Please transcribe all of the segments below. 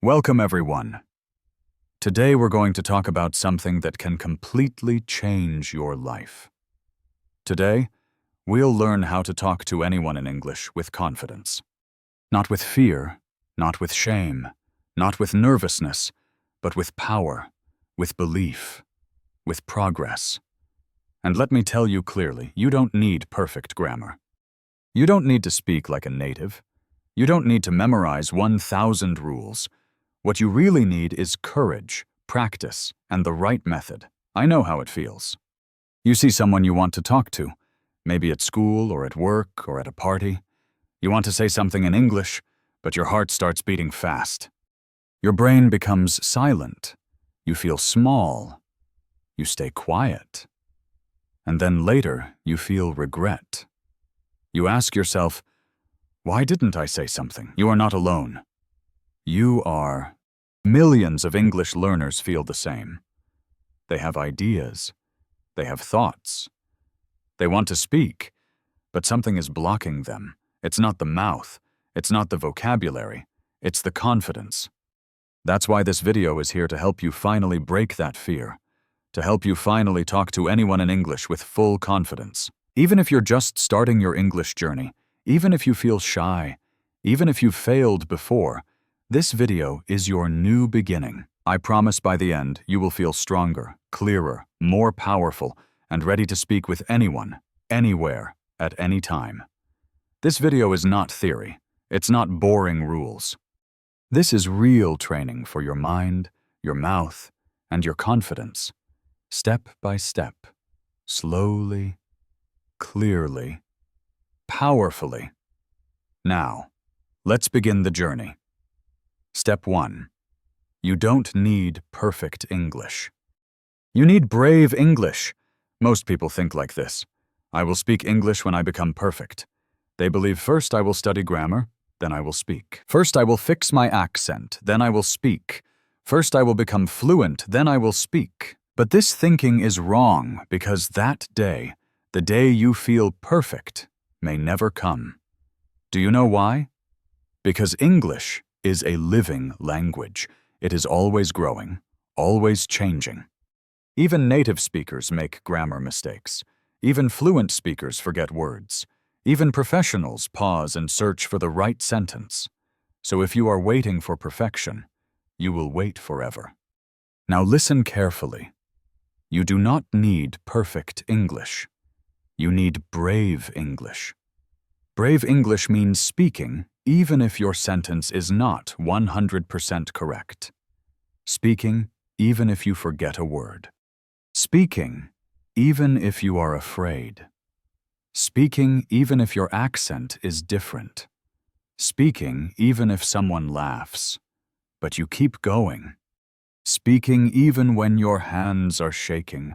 Welcome, everyone. Today we're going to talk about something that can completely change your life. Today, we'll learn how to talk to anyone in English with confidence. Not with fear, not with shame, not with nervousness, but with power, with belief, with progress. And let me tell you clearly, you don't need perfect grammar. You don't need to speak like a native. You don't need to memorize 1,000 rules. What you really need is courage, practice, and the right method. I know how it feels. You see someone you want to talk to, maybe at school or at work or at a party. You want to say something in English, but your heart starts beating fast. Your brain becomes silent. You feel small. You stay quiet. And then later, you feel regret. You ask yourself, why didn't I say something? You are not alone. You are. Millions of English learners feel the same. They have ideas. They have thoughts. They want to speak, but something is blocking them. It's not the mouth. It's not the vocabulary. It's the confidence. That's why this video is here to help you finally break that fear, to help you finally talk to anyone in English with full confidence. Even if you're just starting your English journey, even if you feel shy, even if you've failed before, this video is your new beginning. I promise by the end, you will feel stronger, clearer, more powerful, and ready to speak with anyone, anywhere, at any time. This video is not theory. It's not boring rules. This is real training for your mind, your mouth, and your confidence. Step by step, slowly, clearly, powerfully. Now, let's begin the journey. Step 1. You don't need perfect English. You need brave English. Most people think like this. I will speak English when I become perfect. They believe first I will study grammar, then I will speak. First I will fix my accent, then I will speak. First I will become fluent, then I will speak. But this thinking is wrong because that day, the day you feel perfect, may never come. Do you know why? Because English is a living language. It is always growing, always changing. Even native speakers make grammar mistakes. Even fluent speakers forget words. Even professionals pause and search for the right sentence. So if you are waiting for perfection, you will wait forever. Now listen carefully. You do not need perfect English. You need brave English. Brave English means speaking even if your sentence is not 100% correct. Speaking even if you forget a word. Speaking even if you are afraid. Speaking even if your accent is different. Speaking even if someone laughs, but you keep going. Speaking even when your hands are shaking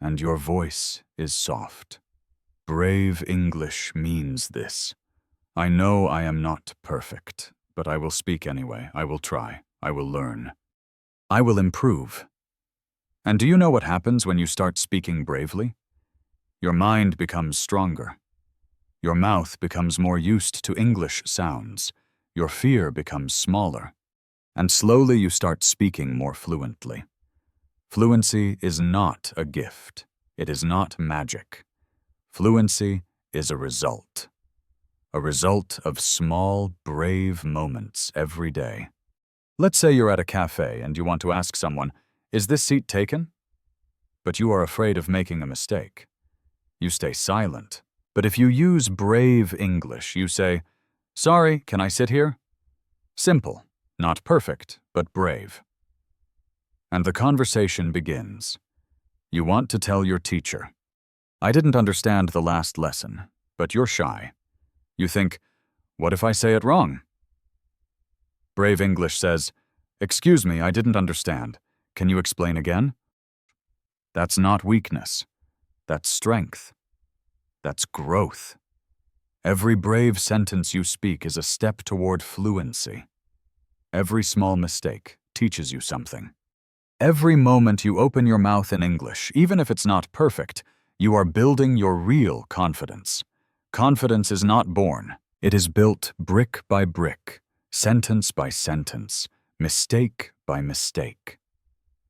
and your voice is soft. Brave English means this. I know I am not perfect, but I will speak anyway. I will try. I will learn. I will improve. And do you know what happens when you start speaking bravely? Your mind becomes stronger. Your mouth becomes more used to English sounds. Your fear becomes smaller. And slowly you start speaking more fluently. Fluency is not a gift. It is not magic. Fluency is a result. A result of small, brave moments every day. Let's say you're at a cafe and you want to ask someone, "Is this seat taken?" But you are afraid of making a mistake. You stay silent. But if you use brave English, you say, "Sorry, can I sit here?" Simple, not perfect, but brave. And the conversation begins. You want to tell your teacher, "I didn't understand the last lesson," but you're shy. You think, what if I say it wrong? Brave English says, "Excuse me, I didn't understand. Can you explain again?" That's not weakness. That's strength. That's growth. Every brave sentence you speak is a step toward fluency. Every small mistake teaches you something. Every moment you open your mouth in English, even if it's not perfect, you are building your real confidence. Confidence is not born. It is built brick by brick, sentence by sentence, mistake by mistake.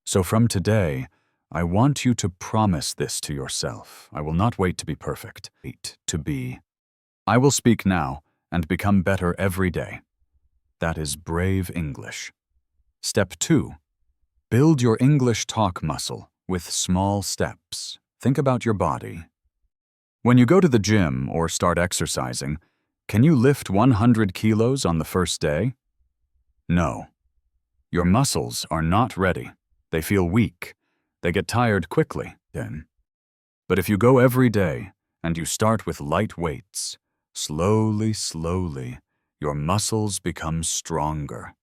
So from today, I want you to promise this to yourself. I will not wait to be perfect. Wait to be. I will speak now and become better every day. That is brave English. Step 2. Build your English talk muscle with small steps. Think about your body. When you go to the gym or start exercising, can you lift 100 kilos on the first day? No. Your muscles are not ready. They feel weak. They get tired quickly. But if you go every day and you start with light weights, slowly, your muscles become stronger.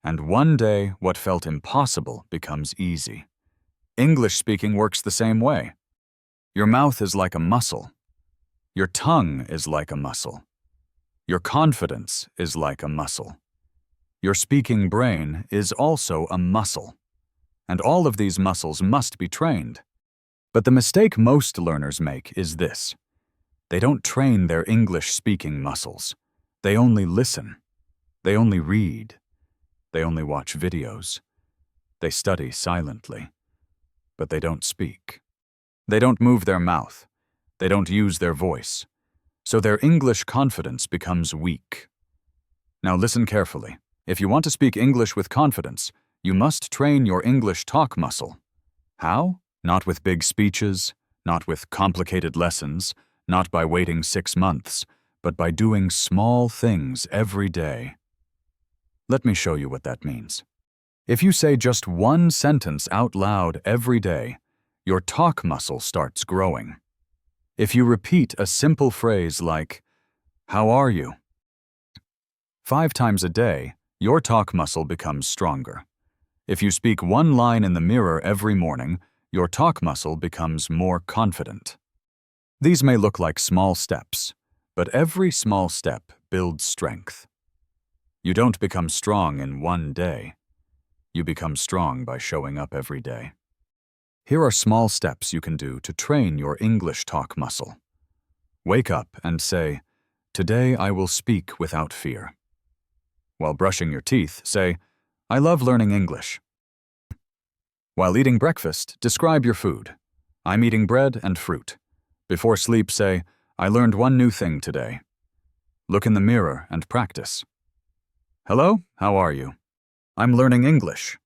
And one day, what felt impossible becomes easy. English speaking works the same way. Your mouth is like a muscle. Your tongue is like a muscle. Your confidence is like a muscle. Your speaking brain is also a muscle. And all of these muscles must be trained. But the mistake most learners make is this. They don't train their English speaking muscles. They only listen. They only read. They only watch videos. They study silently. But they don't speak. They don't move their mouth. They don't use their voice. So their English confidence becomes weak. Now listen carefully. If you want to speak English with confidence, you must train your English talk muscle. How? Not with big speeches, not with complicated lessons, not by waiting 6 months, but by doing small things every day. Let me show you what that means. If you say just one sentence out loud every day, your talk muscle starts growing. If you repeat a simple phrase like, "How are you?" 5 times a day, your talk muscle becomes stronger. If you speak one line in the mirror every morning, your talk muscle becomes more confident. These may look like small steps, but every small step builds strength. You don't become strong in one day. You become strong by showing up every day. Here are small steps you can do to train your English talk muscle. Wake up and say, "Today I will speak without fear." While brushing your teeth, say, "I love learning English." While eating breakfast, describe your food. "I'm eating bread and fruit." Before sleep, say, "I learned one new thing today." Look in the mirror and practice. "Hello, how are you?" "I'm learning English."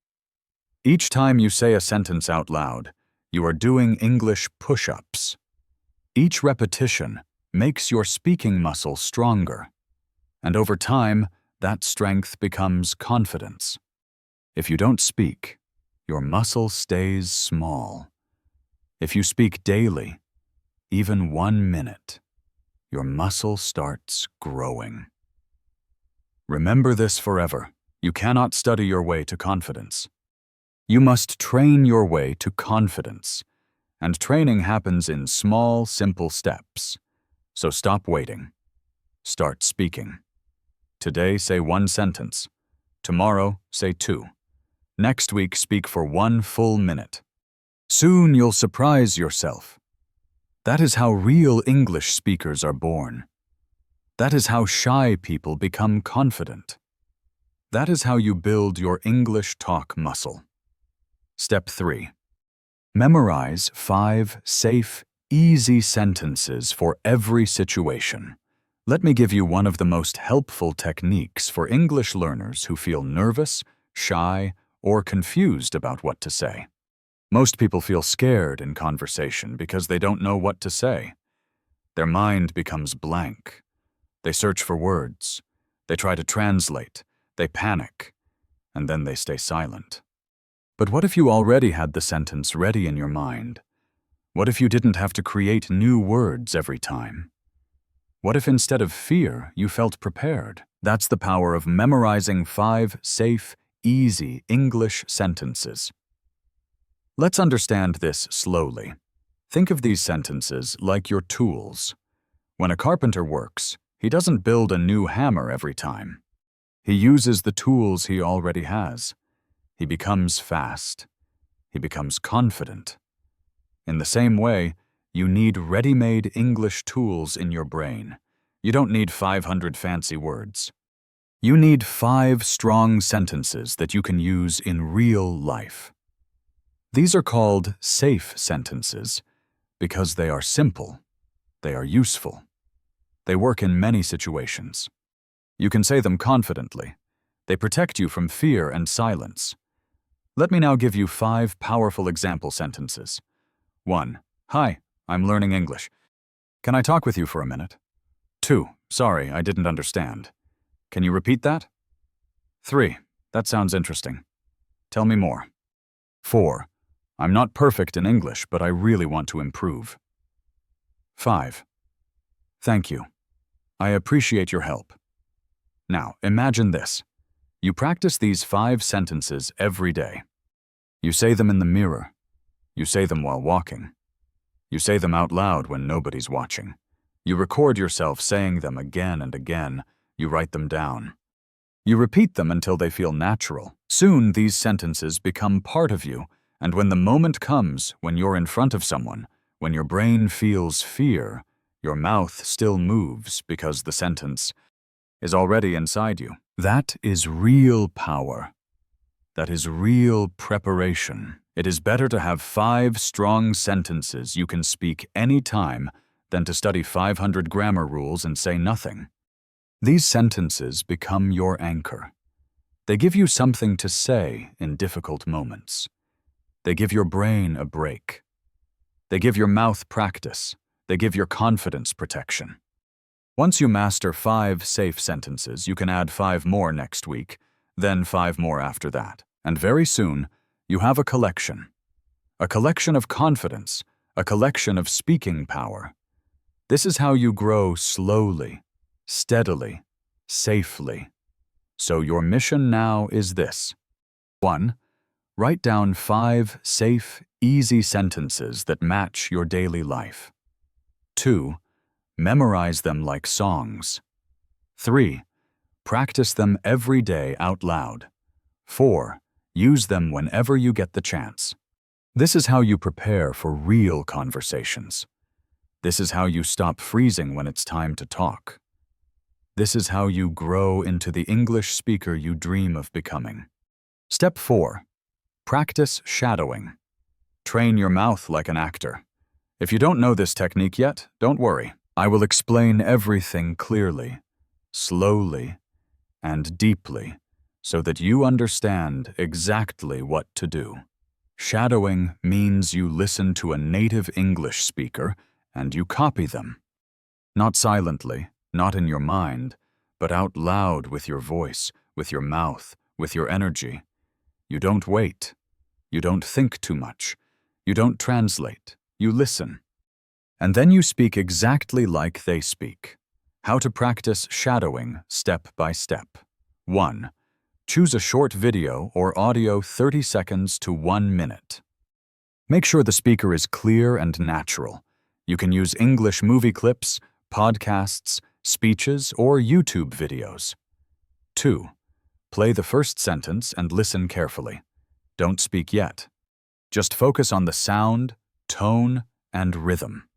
Each time you say a sentence out loud, you are doing English push-ups. Each repetition makes your speaking muscle stronger. And over time, that strength becomes confidence. If you don't speak, your muscle stays small. If you speak daily, even 1 minute, your muscle starts growing. Remember this forever. You cannot study your way to confidence. You must train your way to confidence. And training happens in small, simple steps. So stop waiting. Start speaking. Today, say 1 sentence. Tomorrow, say 2. Next week, speak for 1 full minute. Soon you'll surprise yourself. That is how real English speakers are born. That is how shy people become confident. That is how you build your English talk muscle. Step 3. Memorize 5 safe, easy sentences for every situation. Let me give you one of the most helpful techniques for English learners who feel nervous, shy, or confused about what to say. Most people feel scared in conversation because they don't know what to say. Their mind becomes blank. They search for words. They try to translate. They panic. And then they stay silent. But what if you already had the sentence ready in your mind? What if you didn't have to create new words every time? What if instead of fear, you felt prepared? That's the power of memorizing 5 safe, easy English sentences. Let's understand this slowly. Think of these sentences like your tools. When a carpenter works, he doesn't build a new hammer every time. He uses the tools he already has. He becomes fast. He becomes confident. In the same way, you need ready-made English tools in your brain. You don't need 500 fancy words. You need 5 strong sentences that you can use in real life. These are called safe sentences because they are simple, they are useful, they work in many situations. You can say them confidently. They protect you from fear and silence. Let me now give you 5 powerful example sentences. 1. Hi, I'm learning English. Can I talk with you for a minute? 2. Sorry, I didn't understand. Can you repeat that? 3. That sounds interesting. Tell me more. 4. I'm not perfect in English, but I really want to improve. 5. Thank you. I appreciate your help. Now, imagine this. You practice these 5 sentences every day. You say them in the mirror. You say them while walking. You say them out loud when nobody's watching. You record yourself saying them again and again. You write them down. You repeat them until they feel natural. Soon, these sentences become part of you, and when the moment comes, when you're in front of someone, when your brain feels fear, your mouth still moves because the sentence is already inside you. That is real power. That is real preparation. It is better to have 5 strong sentences you can speak any time than to study 500 grammar rules and say nothing. These sentences become your anchor. They give you something to say in difficult moments. They give your brain a break. They give your mouth practice. They give your confidence protection. Once you master 5 safe sentences, you can add 5 more next week, then 5 more after that. And very soon, you have a collection of confidence, a collection of speaking power. This is how you grow slowly, steadily, safely. So your mission now is this. 1. Write down 5 safe, easy sentences that match your daily life. 2. Memorize them like songs. 3. Practice them every day out loud. 4. Use them whenever you get the chance. This is how you prepare for real conversations. This is how you stop freezing when it's time to talk. This is how you grow into the English speaker you dream of becoming. Step 4. Practice shadowing. Train your mouth like an actor. If you don't know this technique yet, don't worry. I will explain everything clearly, slowly, and deeply so that you understand exactly what to do. Shadowing means you listen to a native English speaker and you copy them. Not silently, not in your mind, but out loud with your voice, with your mouth, with your energy. You don't wait. You don't think too much. You don't translate. You listen. And then you speak exactly like they speak. How to practice shadowing step by step. 1. Choose a short video or audio 30 seconds to 1 minute. Make sure the speaker is clear and natural. You can use English movie clips, podcasts, speeches, or YouTube videos. 2. Play the first sentence and listen carefully. Don't speak yet. Just focus on the sound, tone, and rhythm.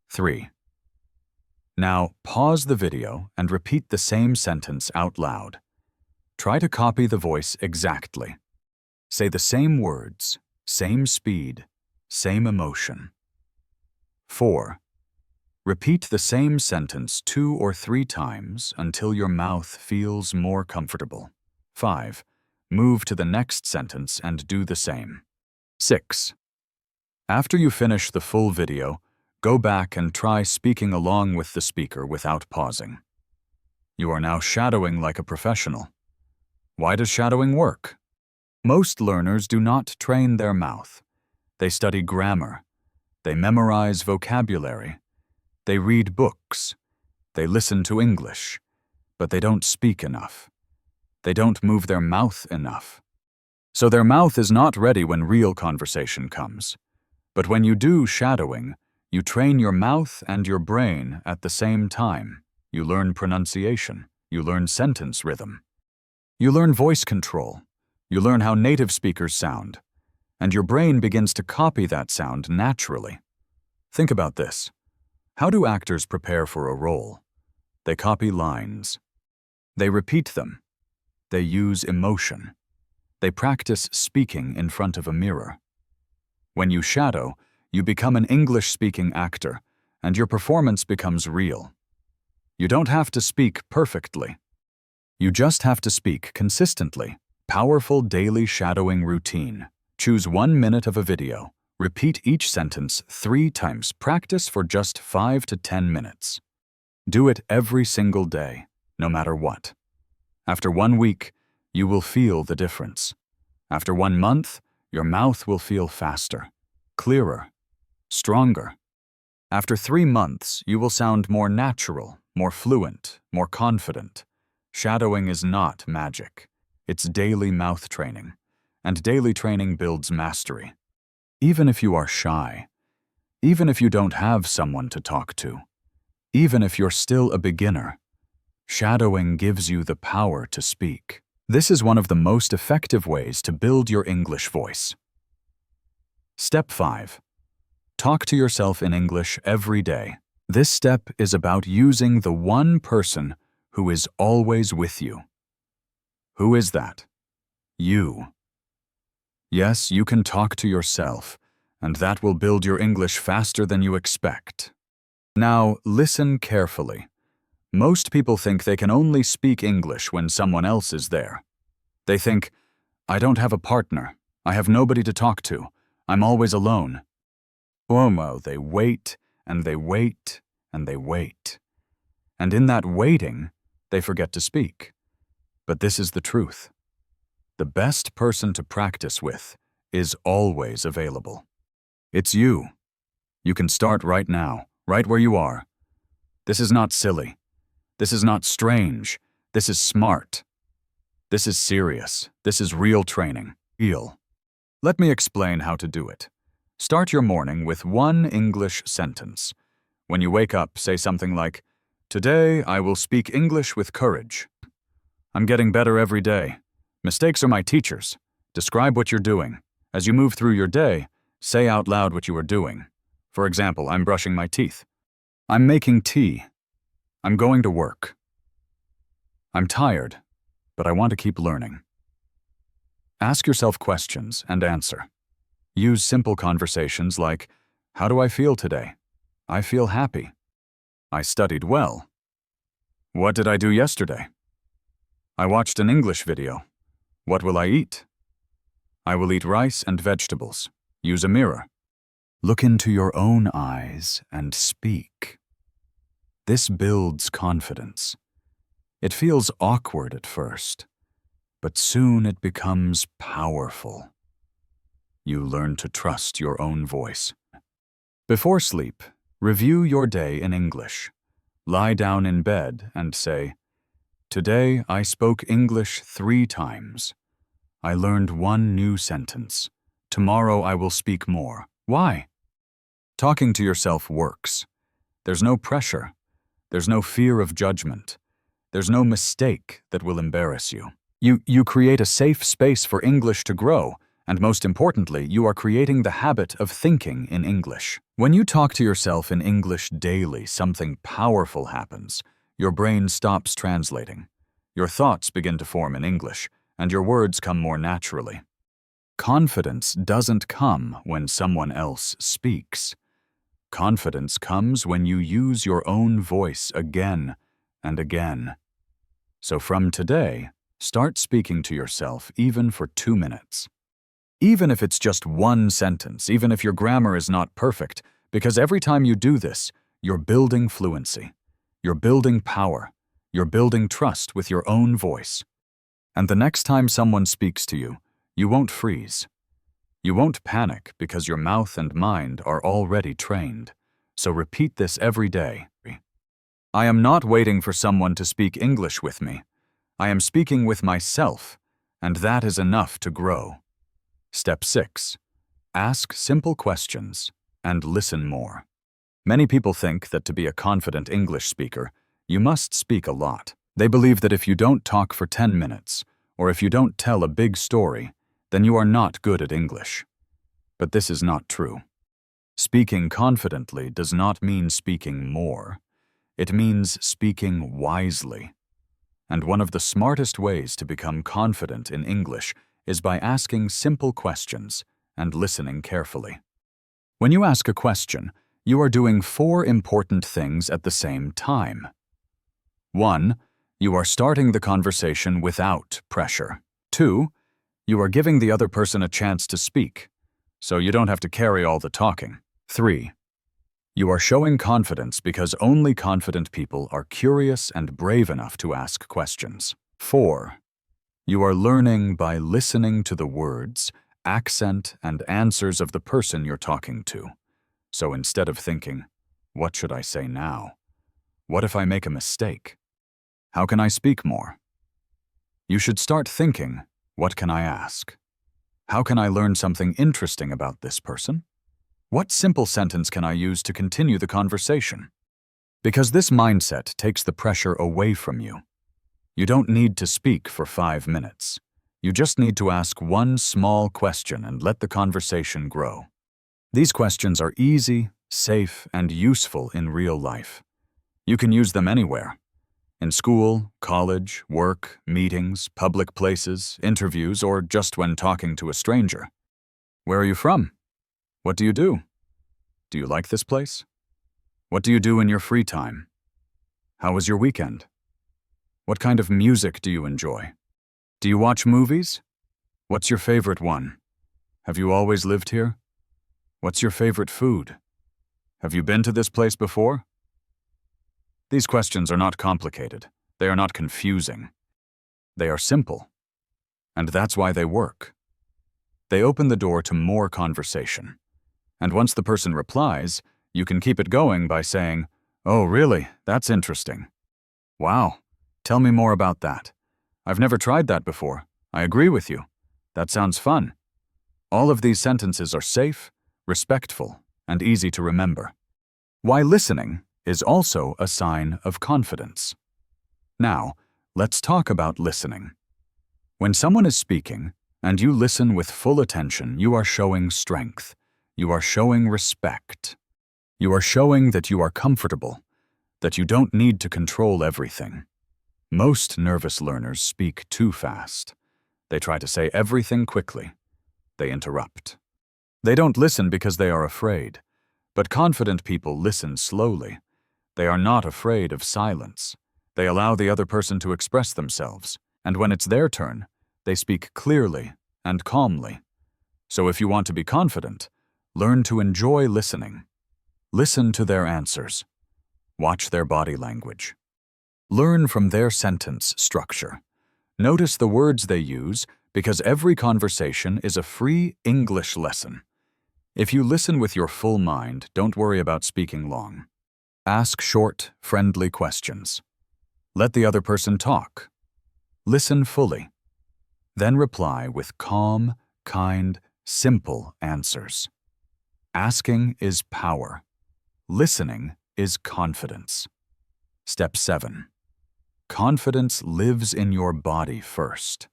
3. Now pause the video and repeat the same sentence out loud. Try to copy the voice exactly. Say the same words, same speed, same emotion. 4. Repeat the same sentence 2 or 3 times until your mouth feels more comfortable. 5. Move to the next sentence and do the same. 6. After you finish the full video, go back and try speaking along with the speaker without pausing. You are now shadowing like a professional. Why does shadowing work? Most learners do not train their mouth. They study grammar. They memorize vocabulary. They read books. They listen to English. But they don't speak enough. They don't move their mouth enough. So their mouth is not ready when real conversation comes. But when you do shadowing, you train your mouth and your brain at the same time. You learn pronunciation. You learn sentence rhythm. You learn voice control. You learn how native speakers sound. And your brain begins to copy that sound naturally. Think about this. How do actors prepare for a role? They copy lines. They repeat them. They use emotion. They practice speaking in front of a mirror. When you shadow, you become an English-speaking actor, and your performance becomes real. You don't have to speak perfectly. You just have to speak consistently. Powerful daily shadowing routine. Choose 1 minute of a video. Repeat each sentence 3 times. Practice for just 5 to 10 minutes. Do it every single day, no matter what. After 1 week, you will feel the difference. After 1 month, your mouth will feel faster, clearer, stronger. After 3 months, you will sound more natural, more fluent, more confident. Shadowing is not magic. It's daily mouth training, and daily training builds mastery. Even if you are shy, even if you don't have someone to talk to, even if you're still a beginner, shadowing gives you the power to speak. This is one of the most effective ways to build your English voice. Step 5. Talk to yourself in English every day. This step is about using the one person who is always with you. Who is that? You. Yes, you can talk to yourself, and that will build your English faster than you expect. Now, listen carefully. Most people think they can only speak English when someone else is there. They think, I don't have a partner, I have nobody to talk to, I'm always alone. Well, they wait, and they wait, and they wait. And in that waiting, they forget to speak. But this is the truth. The best person to practice with is always available. It's you. You can start right now, right where you are. This is not silly. This is not strange. This is smart. This is serious. This is real training. Real. Let me explain how to do it. Start your morning with 1 English sentence. When you wake up, say something like, Today I will speak English with courage. I'm getting better every day. Mistakes are my teachers. Describe what you're doing. As you move through your day, say out loud what you are doing. For example, I'm brushing my teeth. I'm making tea. I'm going to work. I'm tired, but I want to keep learning. Ask yourself questions and answer. Use simple conversations like, How do I feel today? I feel happy. I studied well. What did I do yesterday? I watched an English video. What will I eat? I will eat rice and vegetables. Use a mirror. Look into your own eyes and speak. This builds confidence. It feels awkward at first, but soon it becomes powerful. You learn to trust your own voice. Before sleep, review your day in English. Lie down in bed and say, Today I spoke English 3 times. I learned 1 new sentence. Tomorrow I will speak more. Why? Talking to yourself works. There's no pressure. There's no fear of judgment. There's no mistake that will embarrass you. You create a safe space for English to grow, and most importantly, you are creating the habit of thinking in English. When you talk to yourself in English daily, something powerful happens. Your brain stops translating. Your thoughts begin to form in English, and your words come more naturally. Confidence doesn't come when someone else speaks. Confidence comes when you use your own voice again and again. So from today, start speaking to yourself even for 2 minutes. Even if it's just 1 sentence, even if your grammar is not perfect, because every time you do this, you're building fluency. You're building power. You're building trust with your own voice. And the next time someone speaks to you, you won't freeze. You won't panic because your mouth and mind are already trained. So repeat this every day. I am not waiting for someone to speak English with me. I am speaking with myself, and that is enough to grow. Step 6. Ask simple questions and listen more. Many people think that to be a confident English speaker, you must speak a lot. They believe that if you don't talk for 10 minutes, or if you don't tell a big story, then you are not good at English. But this is not true. Speaking confidently does not mean speaking more. It means speaking wisely. And one of the smartest ways to become confident in English is by asking simple questions and listening carefully. When you ask a question, you are doing 4 important things at the same time. 1. You are starting the conversation without pressure. 2. You are giving the other person a chance to speak, so you don't have to carry all the talking. 3. You are showing confidence because only confident people are curious and brave enough to ask questions. 4. You are learning by listening to the words, accent, and answers of the person you're talking to. So instead of thinking, "What should I say now? What if I make a mistake? How can I speak more?" You should start thinking, "What can I ask? How can I learn something interesting about this person? What simple sentence can I use to continue the conversation?" Because this mindset takes the pressure away from you. You don't need to speak for 5 minutes. You just need to ask one small question and let the conversation grow. These questions are easy, safe, and useful in real life. You can use them anywhere. In school, college, work, meetings, public places, interviews, or just when talking to a stranger. Where are you from? What do you do? Do you like this place? What do you do in your free time? How was your weekend? What kind of music do you enjoy? Do you watch movies? What's your favorite one? Have you always lived here? What's your favorite food? Have you been to this place before? These questions are not complicated. They are not confusing. They are simple. And that's why they work. They open the door to more conversation. And once the person replies, you can keep it going by saying, "Oh, really? That's interesting. Wow. Tell me more about that. I've never tried that before. I agree with you. That sounds fun." All of these sentences are safe, respectful, and easy to remember. Why listening is also a sign of confidence. Now, let's talk about listening. When someone is speaking, and you listen with full attention, you are showing strength. You are showing respect. You are showing that you are comfortable, that you don't need to control everything. Most nervous learners speak too fast. They try to say everything quickly. They interrupt. They don't listen because they are afraid, but confident people listen slowly. They are not afraid of silence. They allow the other person to express themselves, and when it's their turn, they speak clearly and calmly. So if you want to be confident, learn to enjoy listening. Listen to their answers. Watch their body language. Learn from their sentence structure. Notice the words they use, because every conversation is a free English lesson. If you listen with your full mind, don't worry about speaking long. Ask short, friendly questions. Let the other person talk. Listen fully. Then reply with calm, kind, simple answers. Asking is power. Listening is confidence. Step 7. Confidence lives in your body first.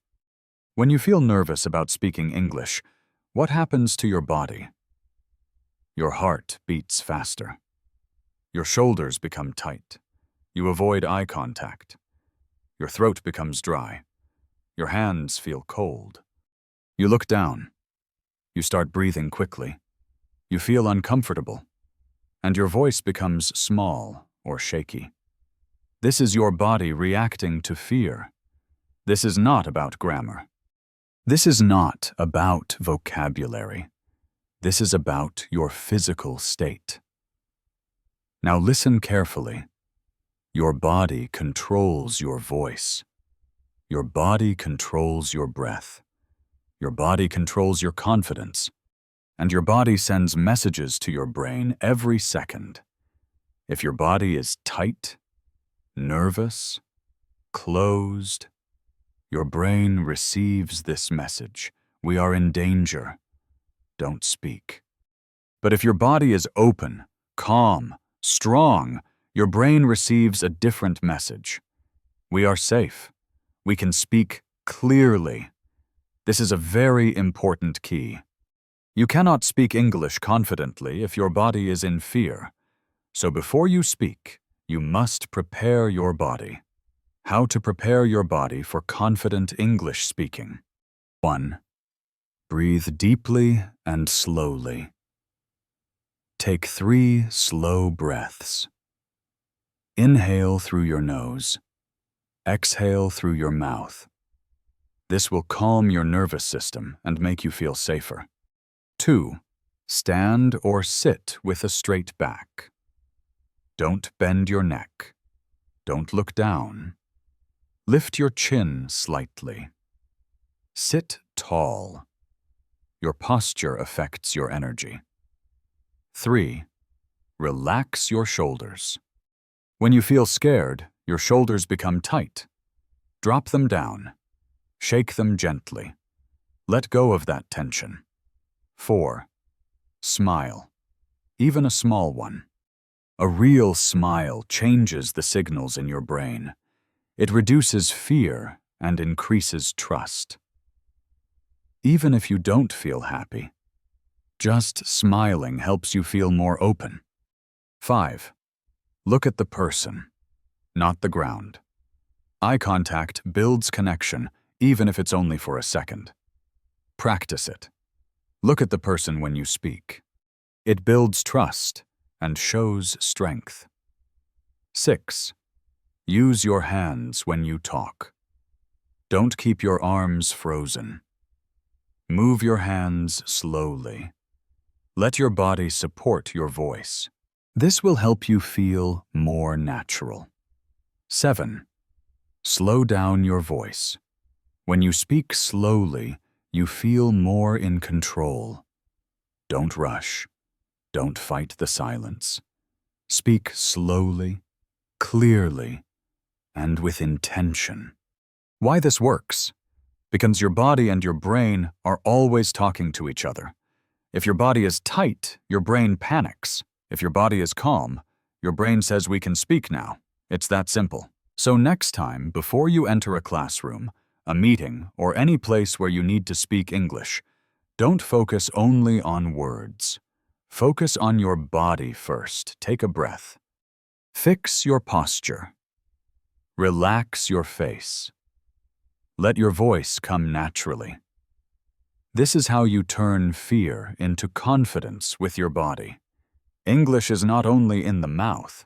When you feel nervous about speaking English, what happens to your body? Your heart beats faster. Your shoulders become tight. You avoid eye contact. Your throat becomes dry. Your hands feel cold. You look down. You start breathing quickly. You feel uncomfortable. And your voice becomes small or shaky. This is your body reacting to fear. This is not about grammar. This is not about vocabulary. This is about your physical state. Now listen carefully. Your body controls your voice. Your body controls your breath. Your body controls your confidence. And your body sends messages to your brain every second. If your body is tight, nervous, closed, your brain receives this message. We are in danger. Don't speak. But if your body is open, calm, strong, your brain receives a different message. We are safe. We can speak clearly. This is a very important key. You cannot speak English confidently if your body is in fear. So before you speak, you must prepare your body. How to prepare your body for confident English speaking. 1. Breathe deeply and slowly. Take 3 slow breaths. Inhale through your nose. Exhale through your mouth. This will calm your nervous system and make you feel safer. 2. Stand or sit with a straight back. Don't bend your neck. Don't look down. Lift your chin slightly. Sit tall. Your posture affects your energy. 3. Relax your shoulders. When you feel scared, your shoulders become tight. Drop them down. Shake them gently. Let go of that tension. 4. Smile. Even a small one. A real smile changes the signals in your brain. It reduces fear and increases trust. Even if you don't feel happy, just smiling helps you feel more open. 5. Look at the person, not the ground. Eye contact builds connection, even if it's only for a second. Practice it. Look at the person when you speak. It builds trust and shows strength. 6. Use your hands when you talk. Don't keep your arms frozen. Move your hands slowly. Let your body support your voice. This will help you feel more natural. 7. Slow down your voice. When you speak slowly, you feel more in control. Don't rush. Don't fight the silence. Speak slowly, clearly, and with intention. Why this works? Because your body and your brain are always talking to each other. If your body is tight, your brain panics. If your body is calm, your brain says we can speak now. It's that simple. So next time, before you enter a classroom, a meeting, or any place where you need to speak English, don't focus only on words. Focus on your body first. Take a breath. Fix your posture. Relax your face. Let your voice come naturally. This is how you turn fear into confidence with your body. English is not only in the mouth.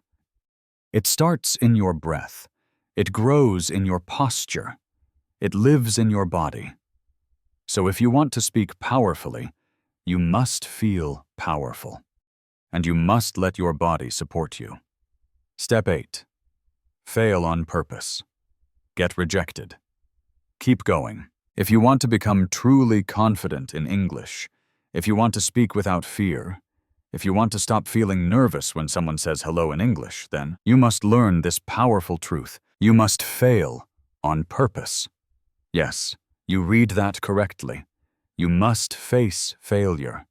It starts in your breath. It grows in your posture. It lives in your body. So if you want to speak powerfully, you must feel powerful. And you must let your body support you. Step 8. Fail on purpose. Get rejected. Keep going. If you want to become truly confident in English, if you want to speak without fear, if you want to stop feeling nervous when someone says hello in English, then you must learn this powerful truth. You must fail on purpose. Yes, you read that correctly. You must face failure.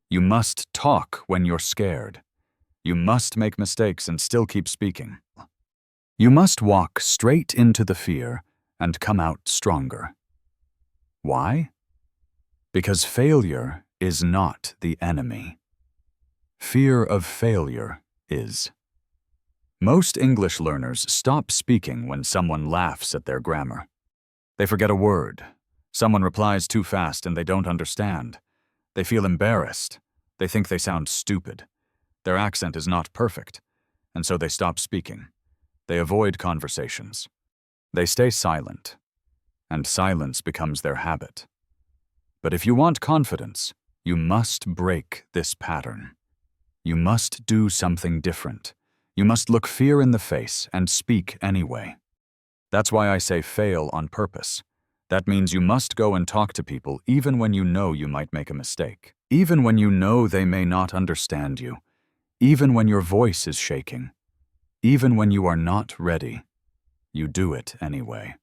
You must talk when you're scared. You must make mistakes and still keep speaking. You must walk straight into the fear and come out stronger. Why? Because failure is not the enemy. Fear of failure is. Most English learners stop speaking when someone laughs at their grammar. They forget a word. Someone replies too fast and they don't understand. They feel embarrassed. They think they sound stupid. Their accent is not perfect, and so they stop speaking. They avoid conversations. They stay silent, and silence becomes their habit. But if you want confidence, you must break this pattern. You must do something different. You must look fear in the face and speak anyway. That's why I say fail on purpose. That means you must go and talk to people even when you know you might make a mistake. Even when you know they may not understand you. Even when your voice is shaking. Even when you are not ready. You do it anyway.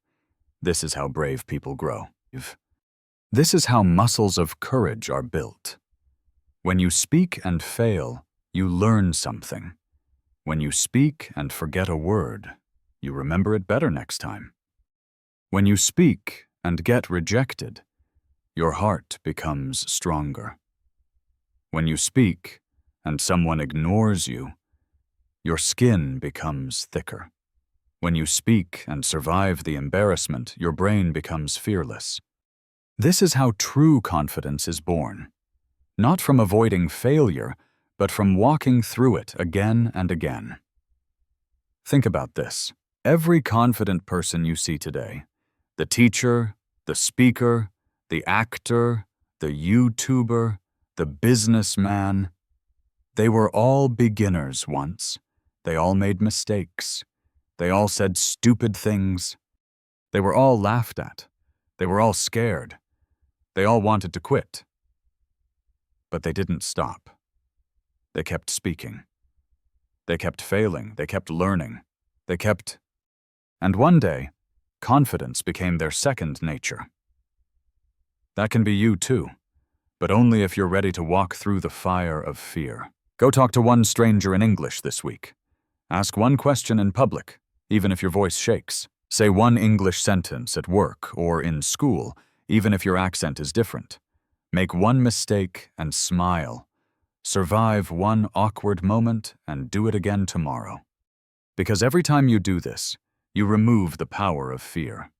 This is how brave people grow. This is how muscles of courage are built. When you speak and fail, you learn something. When you speak and forget a word, you remember it better next time. When you speak and get rejected, your heart becomes stronger. When you speak and someone ignores you, your skin becomes thicker. When you speak and survive the embarrassment, your brain becomes fearless. This is how true confidence is born. Not from avoiding failure, but from walking through it again and again. Think about this. Every confident person you see today, the teacher, the speaker, the actor, the YouTuber, the businessman, they were all beginners once. They all made mistakes. They all said stupid things. They were all laughed at. They were all scared. They all wanted to quit. But they didn't stop. They kept speaking. They kept failing. They kept learning. And one day, confidence became their second nature. That can be you too, but only if you're ready to walk through the fire of fear. Go talk to one stranger in English this week. Ask one question in public, even if your voice shakes. Say one English sentence at work or in school, even if your accent is different. Make one mistake and smile. Survive one awkward moment and do it again tomorrow. Because every time you do this, you remove the power of fear.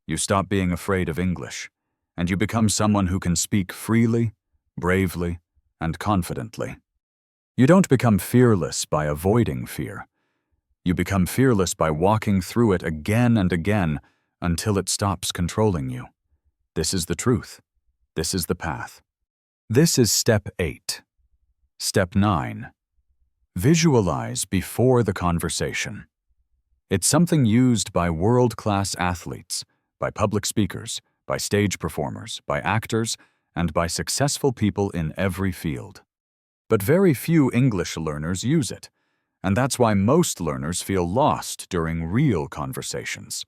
You stop being afraid of English, and you become someone who can speak freely, bravely, and confidently. You don't become fearless by avoiding fear. You become fearless by walking through it again and again until it stops controlling you. This is the truth. This is the path. This is step 8. Step 9. Visualize before the conversation. It's something used by world-class athletes, by public speakers, by stage performers, by actors, and by successful people in every field. But very few English learners use it, and that's why most learners feel lost during real conversations.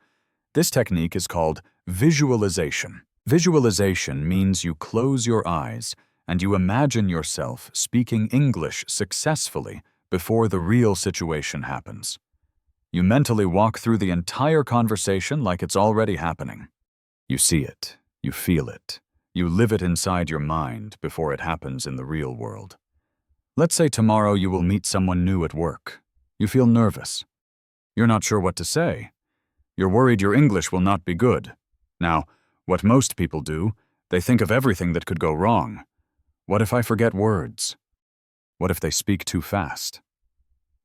This technique is called visualization. Visualization means you close your eyes and you imagine yourself speaking English successfully before the real situation happens. You mentally walk through the entire conversation like it's already happening. You see it, you feel it, you live it inside your mind before it happens in the real world. Let's say tomorrow you will meet someone new at work. You feel nervous. You're not sure what to say. You're worried your English will not be good. Now, what most people do, they think of everything that could go wrong. What if I forget words? What if they speak too fast?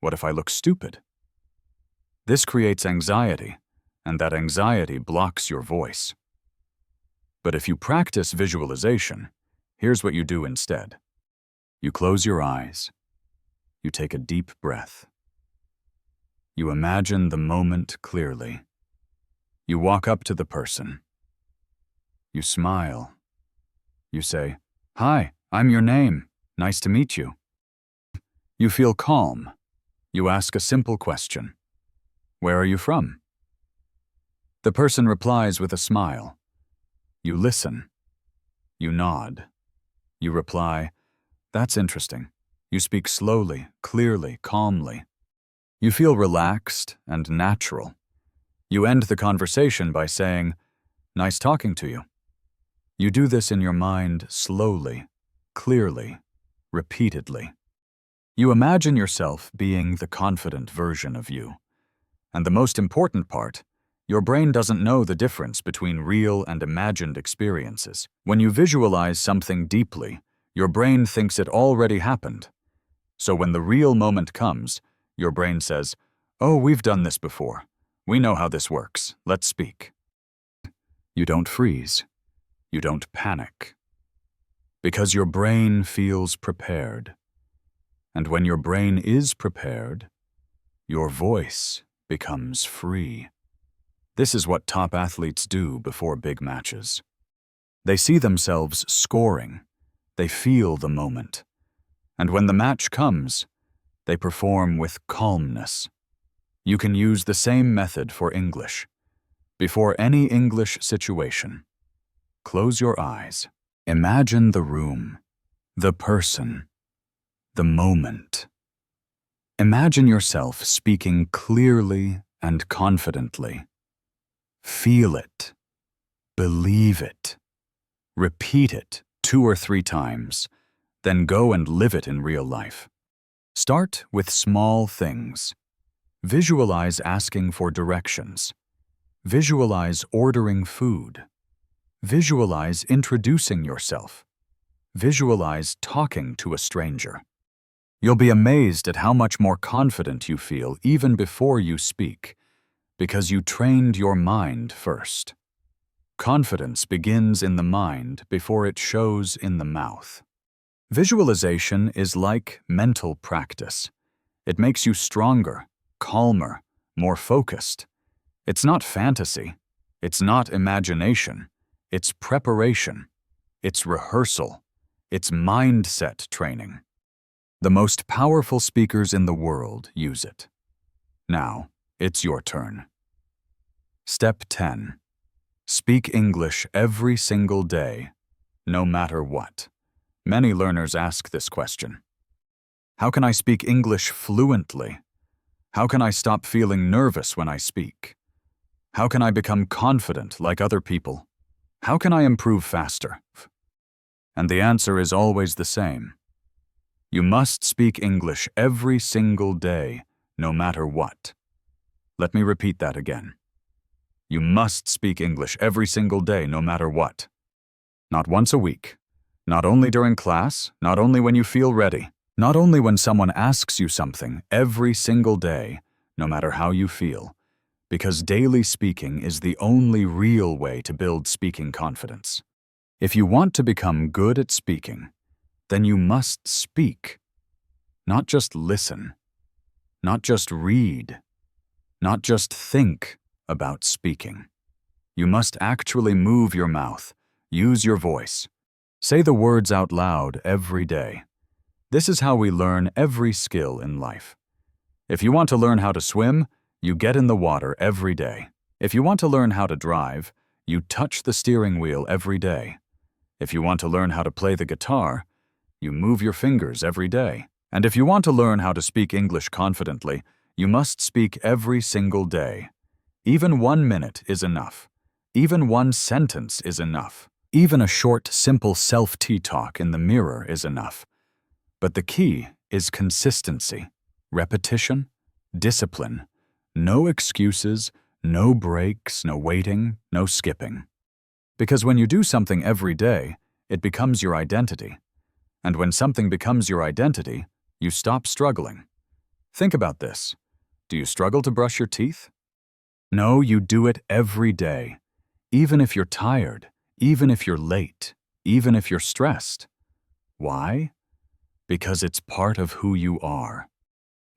What if I look stupid? This creates anxiety, and that anxiety blocks your voice. But if you practice visualization, here's what you do instead. You close your eyes. You take a deep breath. You imagine the moment clearly. You walk up to the person. You smile. You say, "Hi, I'm your name. Nice to meet you." You feel calm. You ask a simple question. "Where are you from?" The person replies with a smile. You listen. You nod. You reply, "That's interesting." You speak slowly, clearly, calmly. You feel relaxed and natural. You end the conversation by saying, "Nice talking to you." You do this in your mind slowly, clearly, repeatedly. You imagine yourself being the confident version of you. And the most important part, your brain doesn't know the difference between real and imagined experiences. When you visualize something deeply, your brain thinks it already happened. So when the real moment comes, your brain says, "Oh, we've done this before. We know how this works. Let's speak." You don't freeze. You don't panic. Because your brain feels prepared. And when your brain is prepared, your voice becomes free. This is what top athletes do before big matches. They see themselves scoring. They feel the moment. And when the match comes, they perform with calmness. You can use the same method for English. Before any English situation, close your eyes. Imagine the room, the person, the moment. Imagine yourself speaking clearly and confidently. Feel it. Believe it. Repeat it 2 or 3 times. Then go and live it in real life. Start with small things. Visualize asking for directions. Visualize ordering food. Visualize introducing yourself. Visualize talking to a stranger. You'll be amazed at how much more confident you feel even before you speak, because you trained your mind first. Confidence begins in the mind before it shows in the mouth. Visualization is like mental practice. It makes you stronger, calmer, more focused. It's not fantasy. It's not imagination. It's preparation. It's rehearsal. It's mindset training. The most powerful speakers in the world use it. Now, it's your turn. Step 10. Speak English every single day, no matter what. Many learners ask this question. How can I speak English fluently? How can I stop feeling nervous when I speak? How can I become confident like other people? How can I improve faster? And the answer is always the same. You must speak English every single day, no matter what. Let me repeat that again. You must speak English every single day, no matter what. Not once a week. Not only during class, not only when you feel ready, not only when someone asks you something, every single day, no matter how you feel. Because daily speaking is the only real way to build speaking confidence. If you want to become good at speaking, then you must speak. Not just listen. Not just read. Not just think about speaking. You must actually move your mouth, use your voice. Say the words out loud every day. This is how we learn every skill in life. If you want to learn how to swim, you get in the water every day. If you want to learn how to drive, you touch the steering wheel every day. If you want to learn how to play the guitar, you move your fingers every day. And if you want to learn how to speak English confidently, you must speak every single day. Even 1 minute is enough. Even one sentence is enough. Even a short, simple self-talk in the mirror is enough. But the key is consistency, repetition, discipline. No excuses, no breaks, no waiting, no skipping. Because when you do something every day, it becomes your identity. And when something becomes your identity, you stop struggling. Think about this. Do you struggle to brush your teeth? No, you do it every day. Even if you're tired, even if you're late, even if you're stressed. Why? Because it's part of who you are.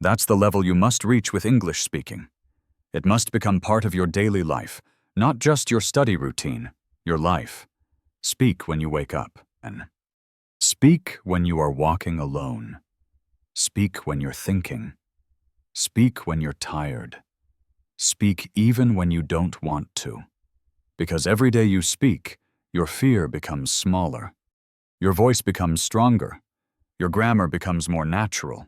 That's the level you must reach with English speaking. It must become part of your daily life, not just your study routine, your life. Speak when you wake up, and speak when you are walking alone. Speak when you're thinking. Speak when you're tired. Speak even when you don't want to. Because every day you speak, your fear becomes smaller. Your voice becomes stronger. Your grammar becomes more natural.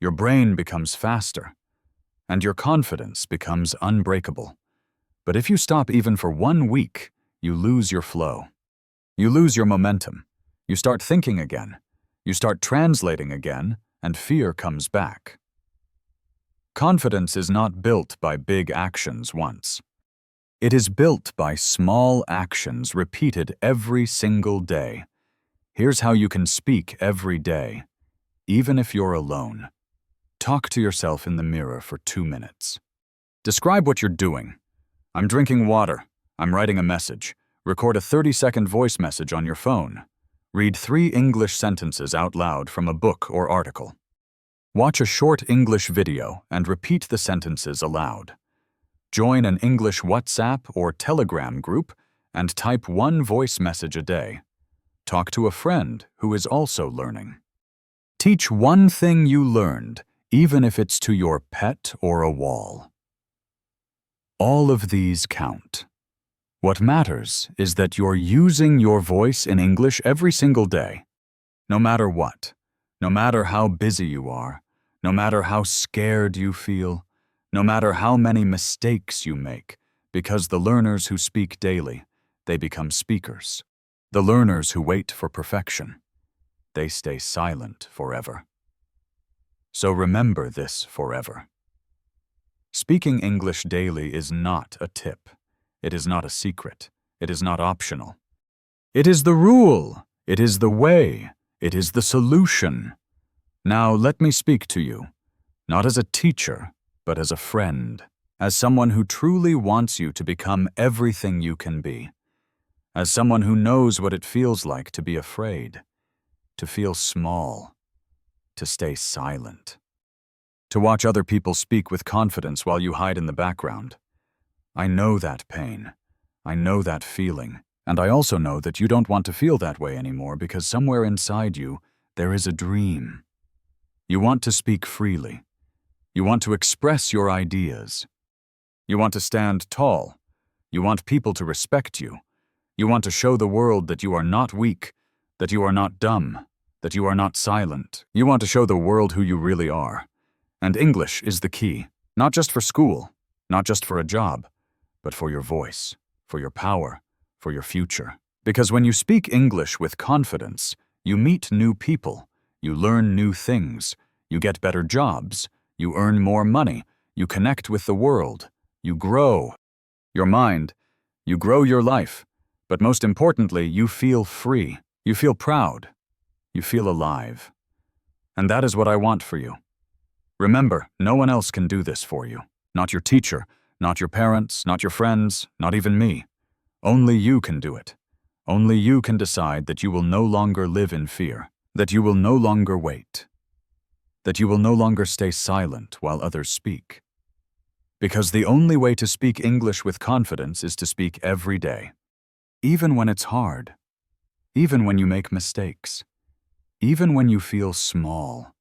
Your brain becomes faster. And your confidence becomes unbreakable. But if you stop even for 1 week, you lose your flow. You lose your momentum. You start thinking again. You start translating again, and fear comes back. Confidence is not built by big actions once. It is built by small actions repeated every single day. Here's how you can speak every day, even if you're alone. Talk to yourself in the mirror for 2 minutes. Describe what you're doing. I'm drinking water. I'm writing a message. Record a 30-second voice message on your phone. Read 3 English sentences out loud from a book or article. Watch a short English video and repeat the sentences aloud. Join an English WhatsApp or Telegram group and type 1 voice message a day. Talk to a friend who is also learning. Teach one thing you learned, even if it's to your pet or a wall. All of these count. What matters is that you're using your voice in English every single day. No matter what, no matter how busy you are, no matter how scared you feel, no matter how many mistakes you make, because the learners who speak daily, they become speakers. The learners who wait for perfection, they stay silent forever. So remember this forever. Speaking English daily is not a tip. It is not a secret. It is not optional. It is the rule. It is the way. It is the solution. Now let me speak to you, not as a teacher, but as a friend, as someone who truly wants you to become everything you can be, as someone who knows what it feels like to be afraid, to feel small, to stay silent, to watch other people speak with confidence while you hide in the background. I know that pain. I know that feeling. And I also know that you don't want to feel that way anymore because somewhere inside you, there is a dream. You want to speak freely. You want to express your ideas. You want to stand tall. You want people to respect you. You want to show the world that you are not weak, that you are not dumb, that you are not silent. You want to show the world who you really are. And English is the key, not just for school, not just for a job, but for your voice, for your power, for your future. Because when you speak English with confidence, you meet new people, you learn new things, you get better jobs, you earn more money, you connect with the world, you grow your mind, you grow your life, but most importantly, you feel free, you feel proud, you feel alive. And that is what I want for you. Remember, no one else can do this for you. Not your teacher, not your parents, not your friends, not even me. Only you can do it. Only you can decide that you will no longer live in fear, that you will no longer wait, that you will no longer stay silent while others speak. Because the only way to speak English with confidence is to speak every day. Even when it's hard, even when you make mistakes, even when you feel small,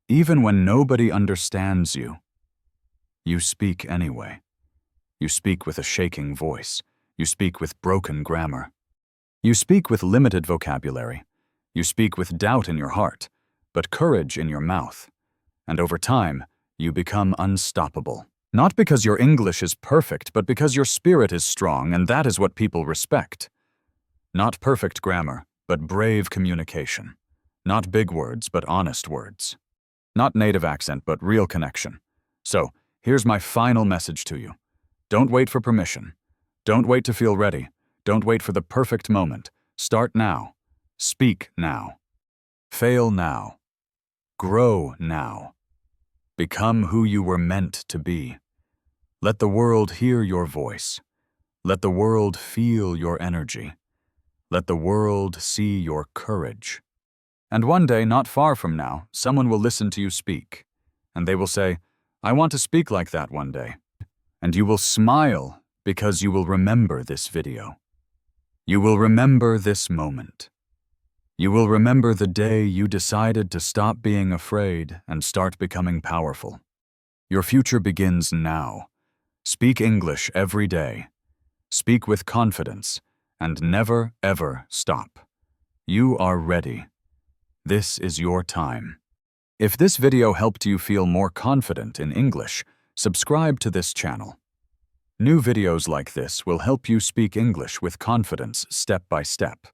even when nobody understands you, you speak anyway. You speak with a shaking voice. You speak with broken grammar. You speak with limited vocabulary. You speak with doubt in your heart, but courage in your mouth. And over time, you become unstoppable. Not because your English is perfect, but because your spirit is strong, and that is what people respect. Not perfect grammar, but brave communication. Not big words, but honest words. Not native accent, but real connection. So, here's my final message to you. Don't wait for permission. Don't wait to feel ready. Don't wait for the perfect moment. Start now. Speak now. Fail now. Grow now. Become who you were meant to be. Let the world hear your voice. Let the world feel your energy. Let the world see your courage. And one day, not far from now, someone will listen to you speak. And they will say, I want to speak like that one day. And you will smile because you will remember this video. You will remember this moment. You will remember the day you decided to stop being afraid and start becoming powerful. Your future begins now. Speak English every day. Speak with confidence and never, ever stop. You are ready. This is your time. If this video helped you feel more confident in English, subscribe to this channel. New videos like this will help you speak English with confidence step by step.